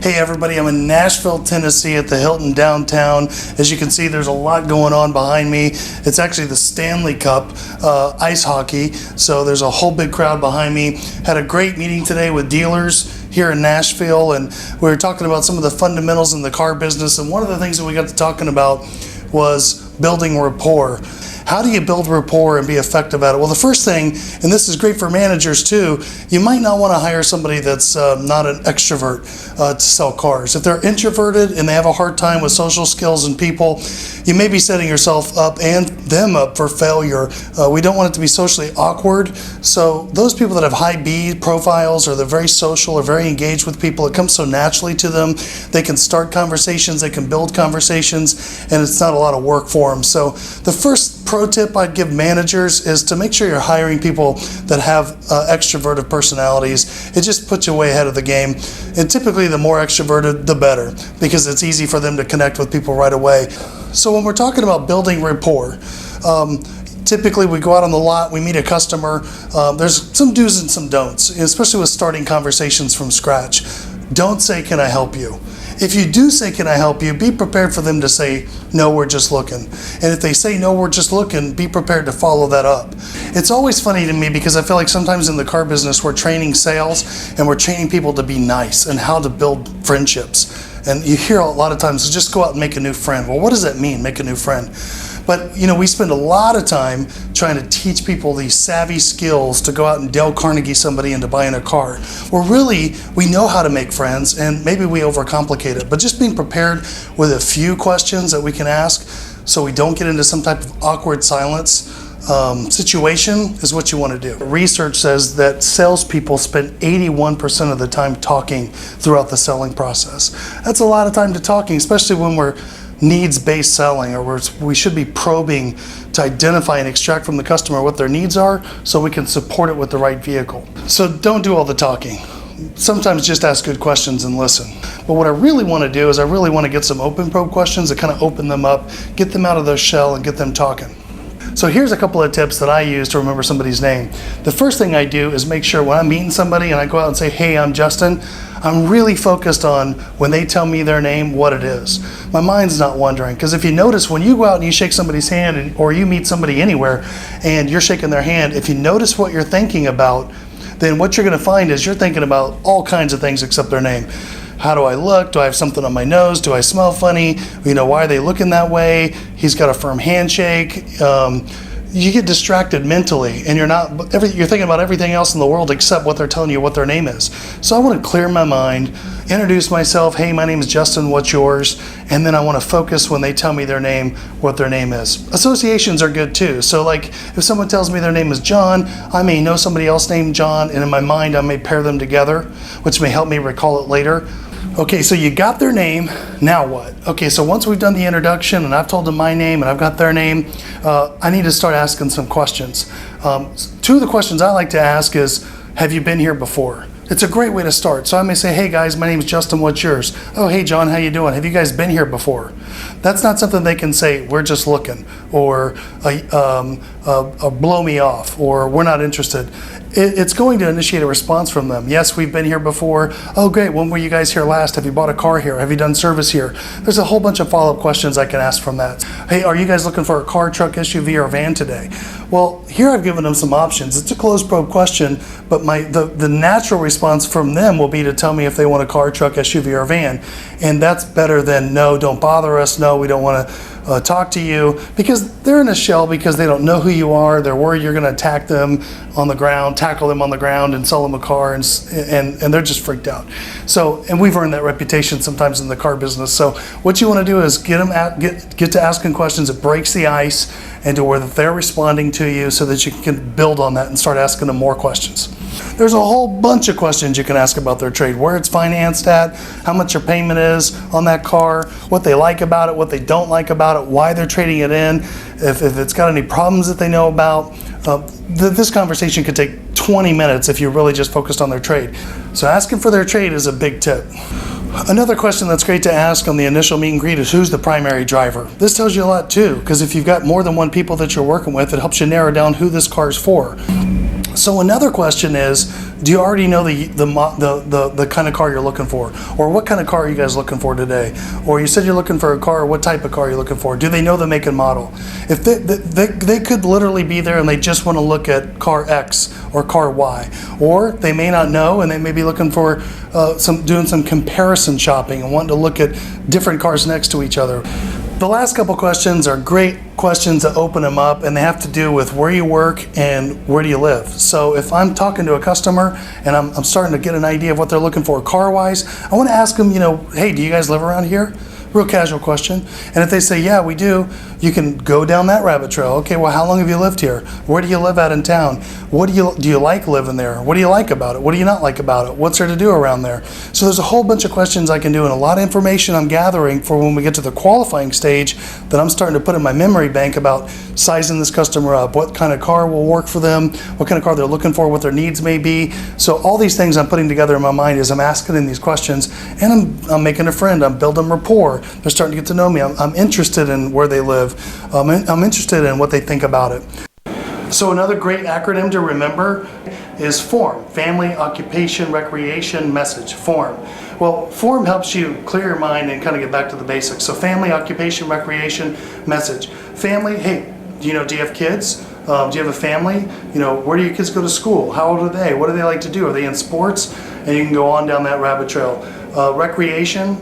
Hey everybody, I'm in Nashville, Tennessee at the Hilton downtown. As you can see, there's a lot going on behind me. It's actually the Stanley Cup ice hockey, so there's a whole big crowd behind me. Had a great meeting today with dealers here in Nashville, and we were talking about some of the fundamentals in the car business, and one of the things that we got to talking about was building rapport. How do you build rapport and be effective at it? Well, the first thing, and this is great for managers too, you might not want to hire somebody that's not an extrovert to sell cars. If they're introverted and they have a hard time with social skills and people, you may be setting yourself up and them up for failure. We don't want it to be socially awkward. So those people that have high B profiles, or they're very social or very engaged with people, it comes so naturally to them. They can start conversations, they can build conversations, and it's not a lot of work for them. So the first pro tip I'd give managers is to make sure you're hiring people that have extroverted personalities. It just puts you way ahead of the game. And typically the more extroverted, the better, because it's easy for them to connect with people right away. So when we're talking about building rapport, typically we go out on the lot, we meet a customer. There's some do's and some don'ts, especially with starting conversations from scratch. Don't say, "Can I help you?" If you do say, "Can I help you?" be prepared for them to say, "No, we're just looking." And if they say, "No, we're just looking," be prepared to follow that up. It's always funny to me because I feel like sometimes in the car business we're training sales and we're training people to be nice and how to build friendships. And you hear a lot of times, just go out and make a new friend. Well, what does that mean, make a new friend? But we spend a lot of time trying to teach people these savvy skills to go out and Dale Carnegie somebody into buying a car. Well, really, we know how to make friends, and maybe we overcomplicate it. But just being prepared with a few questions that we can ask so we don't get into some type of awkward silence situation is what you want to do. Research says that salespeople spend 81% of the time talking throughout the selling process. That's a lot of time to talking, especially when we're needs-based selling, or we should be probing to identify and extract from the customer what their needs are so we can support it with the right vehicle. So don't do all the talking. Sometimes just ask good questions and listen. But what I really want to do is I really want to get some open probe questions that kind of open them up, get them out of their shell and get them talking. So here's a couple of tips that I use to remember somebody's name. The first thing I do is make sure when I'm meeting somebody and I go out and say, "Hey, I'm Justin," I'm really focused on when they tell me their name, what it is. My mind's not wandering, because if you notice when you go out and you shake somebody's hand or you meet somebody anywhere and you're shaking their hand, if you notice what you're thinking about, then what you're going to find is you're thinking about all kinds of things except their name. How do I look? Do I have something on my nose? Do I smell funny? Why are they looking that way? He's got a firm handshake. You get distracted mentally, and you're thinking about everything else in the world except what they're telling you what their name is. So I want to clear my mind, introduce myself. "Hey, my name is Justin, what's yours?" And then I want to focus when they tell me their name, what their name is. Associations are good too. So like if someone tells me their name is John, I may know somebody else named John, and in my mind I may pair them together, which may help me recall it later. Okay, so you got their name, now what? Okay, so once we've done the introduction and I've told them my name and I've got their name, I need to start asking some questions. Two of the questions I like to ask is, have you been here before? It's a great way to start. So I may say, "Hey guys, my name is Justin, what's yours?" "Oh, hey John, how you doing? Have you guys been here before?" That's not something they can say, "We're just looking," or "blow me off," or "we're not interested." It's going to initiate a response from them. "Yes, we've been here before." "Oh great, when were you guys here last? Have you bought a car here? Have you done service here?" There's a whole bunch of follow-up questions I can ask from that. "Hey, are you guys looking for a car, truck, SUV, or van today?" Well, here I've given them some options. It's a closed probe question, but the natural response from them will be to tell me if they want a car, truck, SUV, or van. And that's better than, "No, don't bother us. No, we don't want to talk to you," because they're in a shell because they don't know who you are. They're worried you're going to attack them on the ground, tackle them on the ground and sell them a car, and they're just freaked out. So, and we've earned that reputation sometimes in the car business. So what you want to do is get to asking questions that breaks the ice and to where they're responding to you so that you can build on that and start asking them more questions. There's a whole bunch of questions you can ask about their trade, where it's financed at, how much your payment is on that car, what they like about it, what they don't like about it, why they're trading it in, if it's got any problems that they know about. This conversation could take 20 minutes if you really just focused on their trade. So asking for their trade is a big tip. Another question that's great to ask on the initial meet and greet is, who's the primary driver? This tells you a lot too, because if you've got more than one people that you're working with, it helps you narrow down who this car is for. So another question is, do you already know the kind of car you're looking for? Or what kind of car are you guys looking for today? Or you said you're looking for a car, what type of car are you looking for? Do they know the make and model? If they could literally be there and they just want to look at car X or car Y. Or they may not know and they may be looking for doing some comparison shopping and wanting to look at different cars next to each other. The last couple questions are great questions that open them up, and they have to do with where you work and where do you live. So if I'm talking to a customer and I'm starting to get an idea of what they're looking for car-wise, I want to ask them, hey, do you guys live around here? Real casual question. And if they say, yeah, we do, you can go down that rabbit trail. Okay, well, how long have you lived here? Where do you live at in town? What do you like living there? What do you like about it? What do you not like about it? What's there to do around there? So there's a whole bunch of questions I can do and a lot of information I'm gathering for when we get to the qualifying stage that I'm starting to put in my memory bank about sizing this customer up, what kind of car will work for them, what kind of car they're looking for, what their needs may be. So all these things I'm putting together in my mind as I'm asking them these questions, and I'm making a friend, I'm building rapport. They're starting to get to know me. I'm interested in where they live. I'm interested in what they think about it. So another great acronym to remember is FORM, Family, Occupation, Recreation, Message, FORM. Well, FORM helps you clear your mind and kind of get back to the basics. So family, occupation, recreation, message. Family, hey, do you have kids? Do you have a family? Where do your kids go to school? How old are they? What do they like to do? Are they in sports? And you can go on down that rabbit trail. Occupations,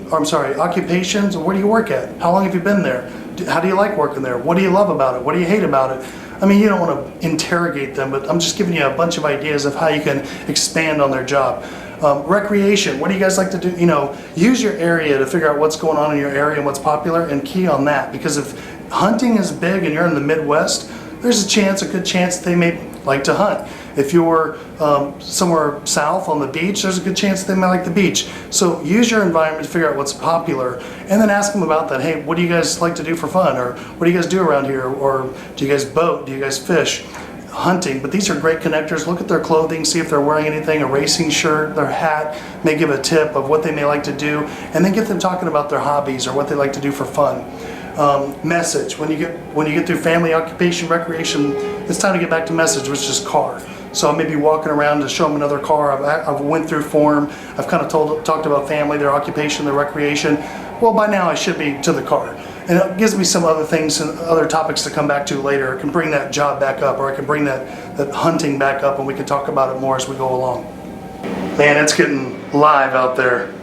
where do you work at? How long have you been there? How do you like working there? What do you love about it? What do you hate about it? I mean, you don't want to interrogate them, but I'm just giving you a bunch of ideas of how you can expand on their job. Recreation, what do you guys like to do? Use your area to figure out what's going on in your area and what's popular, and key on that, because if hunting is big and you're in the Midwest, there's a good chance they may like to hunt. If you're somewhere south on the beach, there's a good chance they might like the beach. So use your environment to figure out what's popular, and then ask them about that. Hey, what do you guys like to do for fun? Or what do you guys do around here? Or do you guys boat? Do you guys fish? Hunting. But these are great connectors. Look at their clothing, see if they're wearing anything, a racing shirt, their hat may give a tip of what they may like to do, and then get them talking about their hobbies or what they like to do for fun. Message. When you get through family, occupation, recreation, it's time to get back to message, which is car. So I may be walking around to show them another car. I've went through form. I've kind of talked about family, their occupation, their recreation. Well, by now I should be to the car. And it gives me some other things and other topics to come back to later. I can bring that job back up, or I can bring that hunting back up, and we can talk about it more as we go along. Man, it's getting live out there.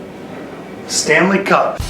Stanley Cup.